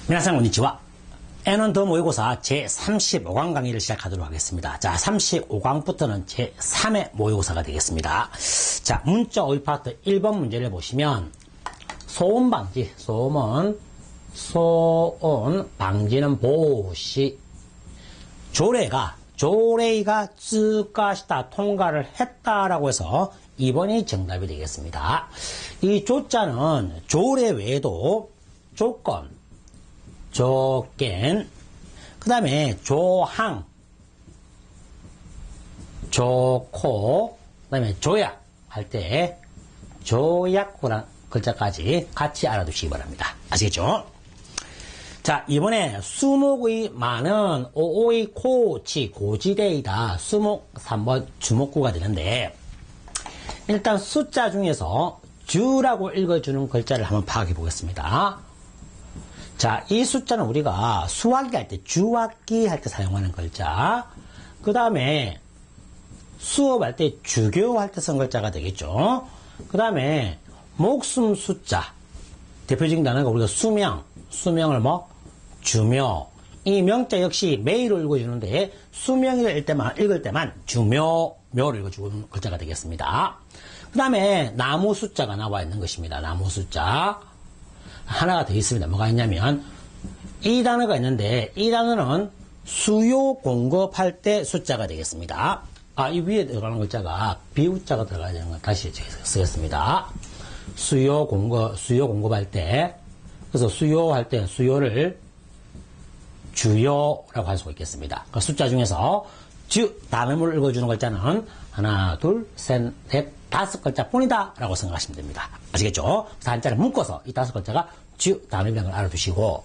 皆さんこんにちは。N원 더 모의고사 제35강 강의를 시작하도록 하겠습니다. 자, 35강부터는 제3의 모의고사가 되겠습니다. 자, 문자 오이 파트 1번 문제를 보시면 소음 방지, 소음 방지는 보시 조레이가 쯔까시다 통과를 했다라고 해서 2번이 정답이 되겠습니다. 이 조자는 조레 외에도 조건, 조겐, 그 다음에 조항, 조코, 그 다음에 조약 할 때 조약구란 글자까지 같이 알아두시기 바랍니다. 아시겠죠? 자, 이번에 수목의 많은 오오의 코치 고지대이다. 수목 3번 주목구가 되는데 일단 숫자 중에서 주라고 읽어주는 글자를 한번 파악해 보겠습니다. 자, 이 숫자는 우리가 수학기 할 때, 주학기 할 때 사용하는 글자. 그 다음에 수업할 때, 주교할 때 쓴 글자가 되겠죠. 그 다음에 목숨 숫자. 대표적인 단어가 우리가 수명을 주묘. 이 명자 역시 매일을 읽어주는데, 수명을 읽을 때만 주묘를 읽어주는 글자가 되겠습니다. 그 다음에 나무 숫자가 나와 있는 것입니다. 나무 숫자. 하나가 더 있습니다. 뭐가 있냐면 이 단어가 있는데 이 단어는 수요 공급할 때 숫자가 되겠습니다. 이 위에 들어가는 글자가 비우자가 들어가야 되는 걸 다시 쓰겠습니다. 수요 공급할 때, 그래서 수요할 때 수요를 주요라고 할 수가 있겠습니다. 그 숫자 중에서 단음을 읽어주는 글자는 하나, 둘, 셋, 넷, 5글자 뿐이다 라고 생각하시면 됩니다. 아시겠죠? 그래서 한자를 묶어서 이 5글자가 단음이라는 걸 알아두시고,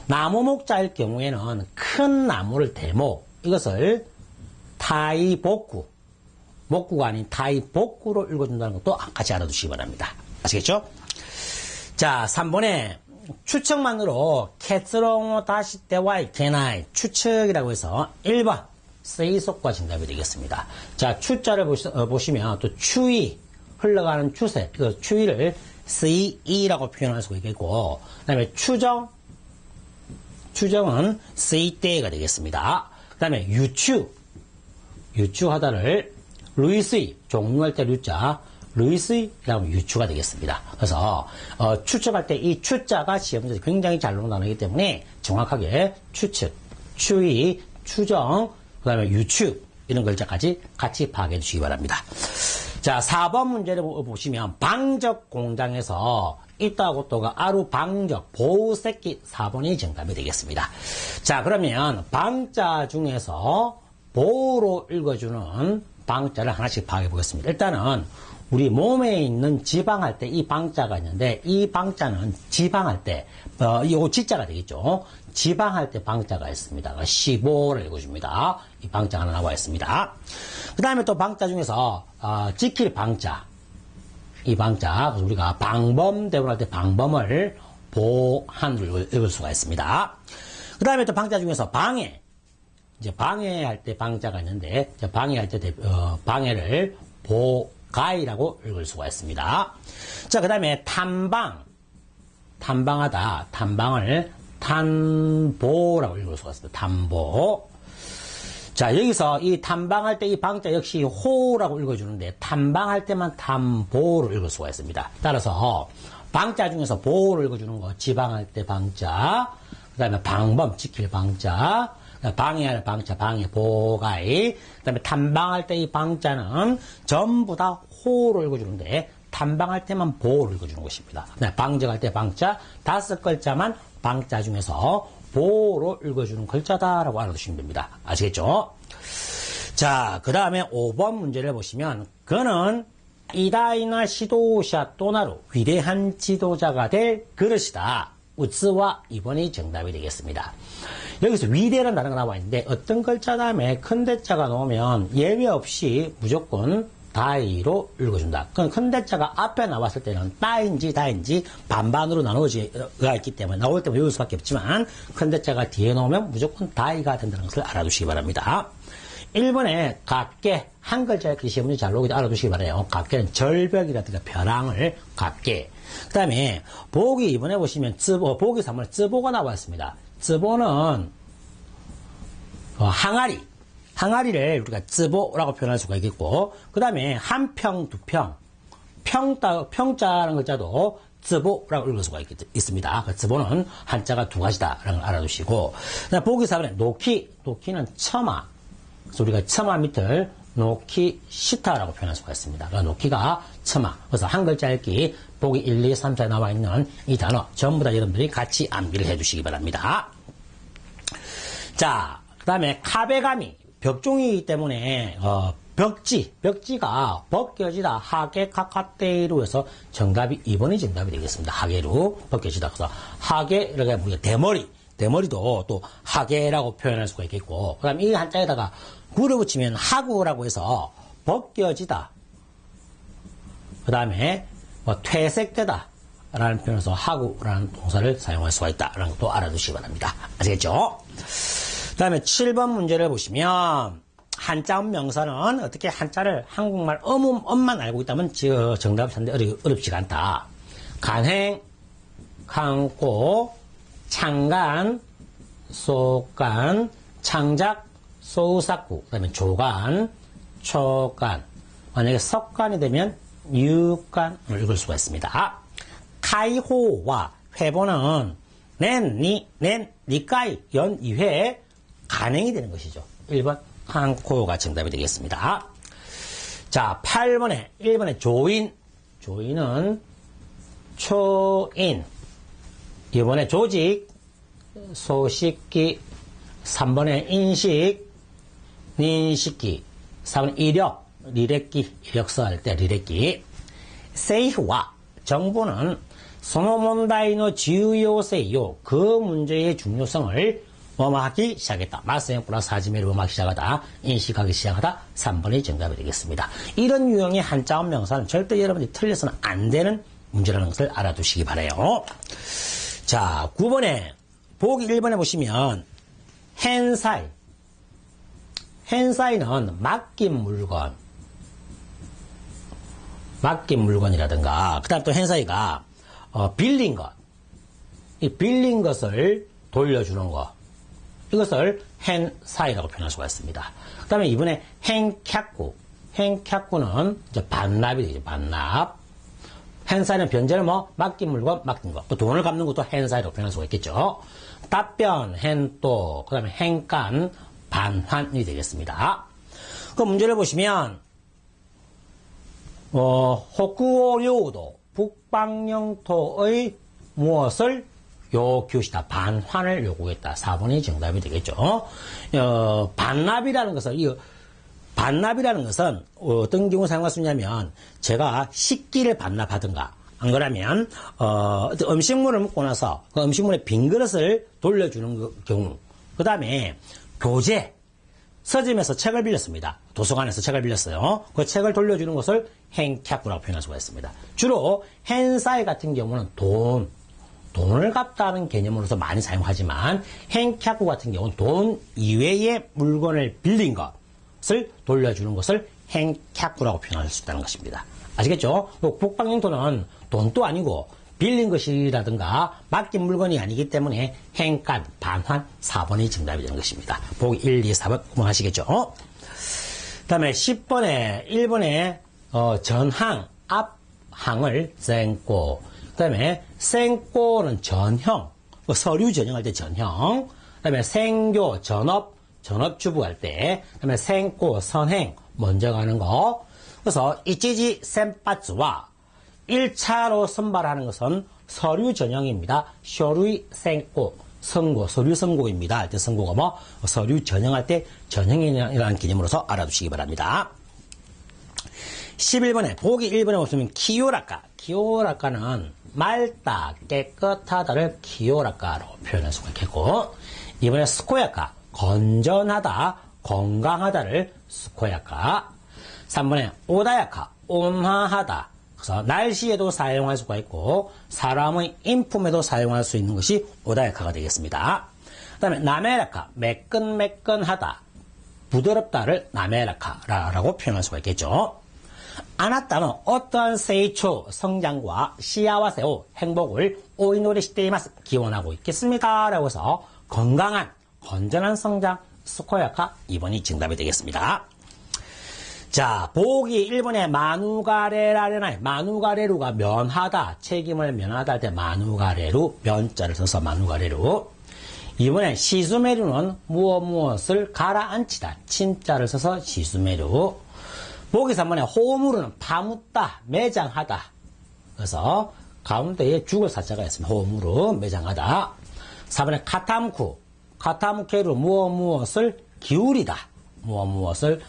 나무 목자일 경우에는 큰 나무를 대목, 이것을 타이복구, 목구가 아닌 타이복구로 읽어준다는 것도 같이 알아두시기 바랍니다. 아시겠죠? 자, 3번에 추측만으로 캐스롱 다시 때와이 게나이 추측이라고 해서 1번 세이속과 정답이 되겠습니다. 자, 추자를 보시면 또 추위, 흘러가는 추세, 그 추위를 세이라고 표현할 수가 있겠고, 그 다음에 추정은 세이때가 되겠습니다. 그 다음에 유추하다를 루이스이, 종류할 때 루자, 루이스이라고 하면 유추가 되겠습니다. 그래서 추측할 때 이 추자가 시험에서 굉장히 잘 나오는 단어이기 때문에 정확하게 추측, 추위, 추정, 그 다음에 유추 이런 글자까지 같이 파악해 주시기 바랍니다. 자, 4번 문제를 보시면 방적 공장에서 있다고 또가 아루 방적 보호새끼 4번이 정답이 되겠습니다. 자, 그러면 방자 중에서 보호로 읽어주는 방자를 하나씩 파악해 보겠습니다. 일단은 우리 몸에 있는 지방할 때 이 방자가 있는데 이 방자는 지방할 때 이 지자가 되겠죠. 지방할 때 방자가 있습니다. 15를 읽어줍니다. 이 방자가 하나 나와 있습니다. 그 다음에 또 방자 중에서 지킬 방자, 이 방자 우리가 방범 대원할 때 방범을 보한으로 읽을 수가 있습니다. 그 다음에 또 방자 중에서 방해, 이제 방해할 때 방자가 있는데 방해할 때 방해를 가이라고 읽을 수가 있습니다. 자, 그 다음에 탐방하다, 탐방을 탄보라고 읽을 수가 있습니다. 탄보. 자, 여기서 이 탐방할 때 이 방자 역시 호라고 읽어주는데 탐방할 때만 탐보로 읽을 수가 있습니다. 따라서 방자 중에서 보를 읽어주는 거 지방할 때 방자, 그 다음에 방범 지킬 방자, 방해할 방자, 방해, 보가이. 그 다음에 탐방할 때 이 방자는 전부 다 호로 읽어주는데, 탐방할 때만 보로 읽어주는 것입니다. 방정할 때 방자, 5글자만 방자 중에서 보로 읽어주는 글자다라고 알아두시면 됩니다. 아시겠죠? 자, 그 다음에 5번 문제를 보시면, 그는 이다이나 시도샤 또나루, 위대한 지도자가 될 그릇이다. 우츠와 2번이 정답이 되겠습니다. 여기서 위대라는 단어가 나와 있는데 어떤 글자 다음에 큰 대자가 나오면 예외 없이 무조건 다이로 읽어준다. 그럼 큰 대자가 앞에 나왔을 때는 따인지 다인지 반반으로 나누어지가 있기 때문에 나올 때만 외울 수밖에 없지만 큰 대자가 뒤에 나오면 무조건 다이가 된다는 것을 알아두시기 바랍니다. 1번에 각계 한 글자 읽기 시험문제 잘 나오게 알아두시기 바라요. 각계는 절벽이라든가 벼랑을 각계. 그 다음에 보기 2번에 보시면 보기 3번에 쯔보가 나왔습니다. 쯔보는 항아리. 항아리를 우리가 쯔보라고 표현할 수가 있겠고, 그 다음에 한 평, 두 평, 평자라는 글자도 쯔보라고 읽을 수가 있습니다. 그 쯔보는 한자가 두 가지다라는 걸 알아두시고, 그다음 보기 4번에 노키는 처마. 그래서 우리가 처마 밑을 노키 시타라고 표현할 수가 있습니다. 그러니까 노키가 처마. 그래서 한 글자 읽기 보기 1, 2, 3, 4에 나와 있는 이 단어 전부 다 여러분들이 같이 암기를 해주시기 바랍니다. 자, 그 다음에 카베가미. 벽종이기 때문에 벽지가 벗겨지다 하게 카카테이로 해서 정답이 2번이 정답이 되겠습니다. 하게로 벗겨지다. 그래서 하게 이렇게 우리가 대머리도 또 하게라고 표현할 수가 있겠고, 그다음 이 한자에다가 구를 붙이면 하구라고 해서 벗겨지다. 그다음에 퇴색되다 라는 표현에서 하구라는 동사를 사용할 수가 있다라는 것도 알아두시기 바랍니다. 아시겠죠? 그 다음에 7번 문제를 보시면 한자음 명사는 어떻게 한자를 한국말 엄만 알고 있다면 정답을 찾는데 어렵지가 않다. 간행, 강고, 창간, 소간, 창작, 소우사구, 그 다음에 조간, 초간. 만약에 석간이 되면 유간을 읽을 수가 있습니다. 카이호와 회보는 니까이, 연 2회 간행이 되는 것이죠. 1번 한코가 정답이 되겠습니다. 자, 1번에 조인은 초인. 2번에 조직, 소식기. 3번에 인식, 인식기. 4번 이력서 할 때 리렉기. 세이와 정부는 소노몬다이노 지우요세요. 그 문제의 중요성을 뭐하기 시작했다. 말세형 플러스 하지메를 뭐하기 시작하다. 인식하기 시작하다. 3번이 정답이 되겠습니다. 이런 유형의 한자음 명사는 절대 여러분들이 틀려서는 안 되는 문제라는 것을 알아두시기 바라요. 자, 9번에 보기 1번에 보시면 헨사이는 맡긴 물건이라든가, 그 다음 또 헨사이가 빌린 것을 돌려주는 것. 이것을 헨사이라고 표현할 수가 있습니다. 그 다음에 이번에 헨캬꾸는 이제 반납이 되죠. 반납. 헨사이는 변제를 맡긴 물건, 맡긴 것. 또 돈을 갚는 것도 헨사이라고 표현할 수가 있겠죠. 답변, 헨또, 그 다음에 헨간, 반환이 되겠습니다. 그 문제를 보시면, 호쿠오료도 북방영토의 무엇을 요구시다. 반환을 요구했다. 4번이 정답이 되겠죠. 반납이라는 것은 어떤 경우 사용할 수 있냐면, 제가 식기를 반납하든가, 안 그러면 음식물을 먹고 나서 그 음식물의 빈 그릇을 돌려주는 경우, 그 다음에 교재, 서점에서 책을 빌렸습니다. 도서관에서 책을 빌렸어요. 그 책을 돌려주는 것을 헨캬꾸라고 표현할 수가 있습니다. 주로 헨사이 같은 경우는 돈을 갚다는 개념으로서 많이 사용하지만, 헨캬꾸 같은 경우는 돈 이외의 물건을 빌린 것을 돌려주는 것을 헨캬꾸라고 표현할 수 있다는 것입니다. 아시겠죠? 북방영토는 돈도 아니고 빌린 것이라든가 맡긴 물건이 아니기 때문에 헨간, 반환, 4번이 정답이 되는 것입니다. 보기 1, 2, 4번 구분하시겠죠? 그 다음에 10번에 1번에 전항, 앞항을 생고. 그 다음에 생고는 전형, 서류 전형할 때 전형. 그 다음에 생교, 전업주부 할 때. 그 다음에 생고, 선행, 먼저 가는 거. 그래서 이찌지 센빠츠와 1차로 선발하는 것은 서류 전형입니다. 쇼루이 생고, 서류 선고입니다. 할 때 선고가 서류 전형할 때 전형이라는 개념으로서 알아두시기 바랍니다. 11번에, 보기 1번에 보시면 키요라카는 맑다, 깨끗하다를 키요라카로 표현할 수가 있겠고, 이번에 스코야카, 건전하다, 건강하다를 스코야카. 3번에 오다야카, 온화하다. 그래서 날씨에도 사용할 수가 있고 사람의 인품에도 사용할 수 있는 것이 오다야카가 되겠습니다. 그 다음에 나메라카, 매끈매끈하다. 부드럽다를 나메라카라고 표현할 수가 있겠죠. 아나타는 어떠한 세이초, 성장과 시아와세오, 행복을 오이노리 시테이마스, 기원하고 있겠습니다. 라고 해서 건강한, 건전한 성장, 스코야카 2번이 정답이 되겠습니다. 자, 보기 1번에 마누가레라레나이, 마누가레루가 면하다, 책임을 면하다 할 때 마누가레루, 면자를 써서 마누가레루. 2번에 시수메루는 무엇을 가라앉히다, 침자를 써서 시수메루. 보기 3번에 호무르는 파묻다, 매장하다. 그래서 가운데에 죽을 사자가 있습니다. 호무르, 매장하다. 4번에 카타무쿠, 카타무케루 무엇을 기울이다. 무엇을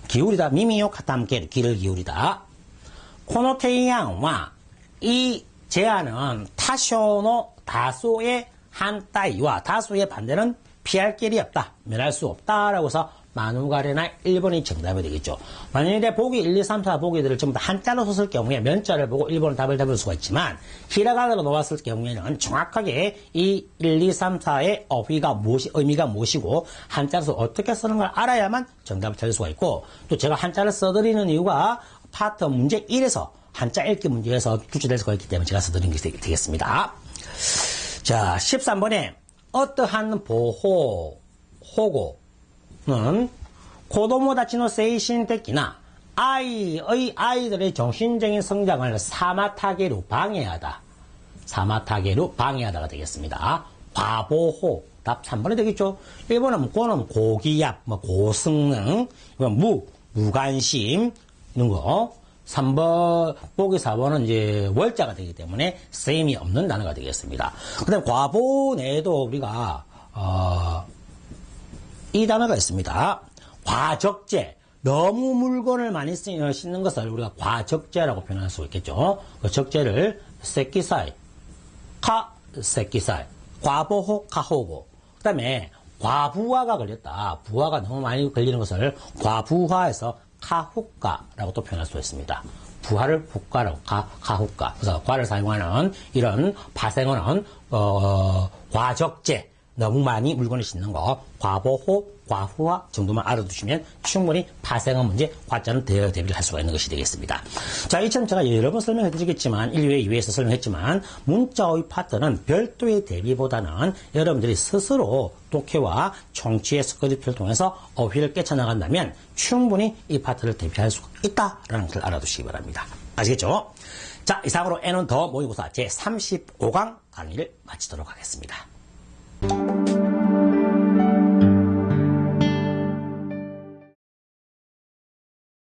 기울이다. 미미요 카타무케루, 귀를 기울이다. 코노테이양와 이 제안은 타쇼노 다소의 한따이와 다소의 반대는 피할 길이 없다. 면할 수 없다라고 해서 마누가레나 1번이 정답이 되겠죠. 만약에 보기 1, 2, 3, 4 보기들을 전부 다 한자로 썼을 경우에 면자를 보고 1번은 답을 잡을 수가 있지만 히라가나로 놓았을 경우에는 정확하게 이 1, 2, 3, 4의 의미가 무엇이고 한자로 어떻게 쓰는 걸 알아야만 정답을 찾을 수가 있고 또 제가 한자를 써드리는 이유가 파트 문제 1에서 한자 읽기 문제에서 출제될 수가 있기 때문에 제가 써드리는 게 되겠습니다. 자, 13번에 어떠한 호고는 고도모다치노 세이신테키나 아이들의 정신적인 성장을 사마타게로 방해하다. 사마타게로 방해하다가 되겠습니다. 과보호. 답 3번이 되겠죠. 1번은 고는 고기압, 고승능, 이건 무관심, 이런 거. 3번, 보기 4번은 이제 월자가 되기 때문에 쓰임이 없는 단어가 되겠습니다. 그 다음에 과보 내에도 우리가, 이 단어가 있습니다. 과적재. 너무 물건을 많이 싣는 것을 우리가 과적재라고 표현할 수 있겠죠. 그 적재를 세키사이, 세키사이, 과보호, 카호고. 그 다음에 과부하가 걸렸다. 부하가 너무 많이 걸리는 것을 과부하에서 카후가라고 또 표현할 수 있습니다. 부하를 후가라고, 카후가. 그래서 과를 사용하는 이런 파생어는, 과적재. 너무 많이 물건을 싣는 거, 과보호, 과후화 정도만 알아두시면 충분히 파생어 문제, 과자는 대비를 할 수가 있는 것이 되겠습니다. 자, 이처럼 제가 여러 번 설명해 드리겠지만, 1회, 2회에서 설명했지만, 문자의 파트는 별도의 대비보다는 여러분들이 스스로 독해와 청취의 스커디표를 통해서 어휘를 깨쳐나간다면 충분히 이 파트를 대비할 수가 있다라는 것을 알아두시기 바랍니다. 아시겠죠? 자, 이상으로 N은 더 모의고사 제35강 강의를 마치도록 하겠습니다.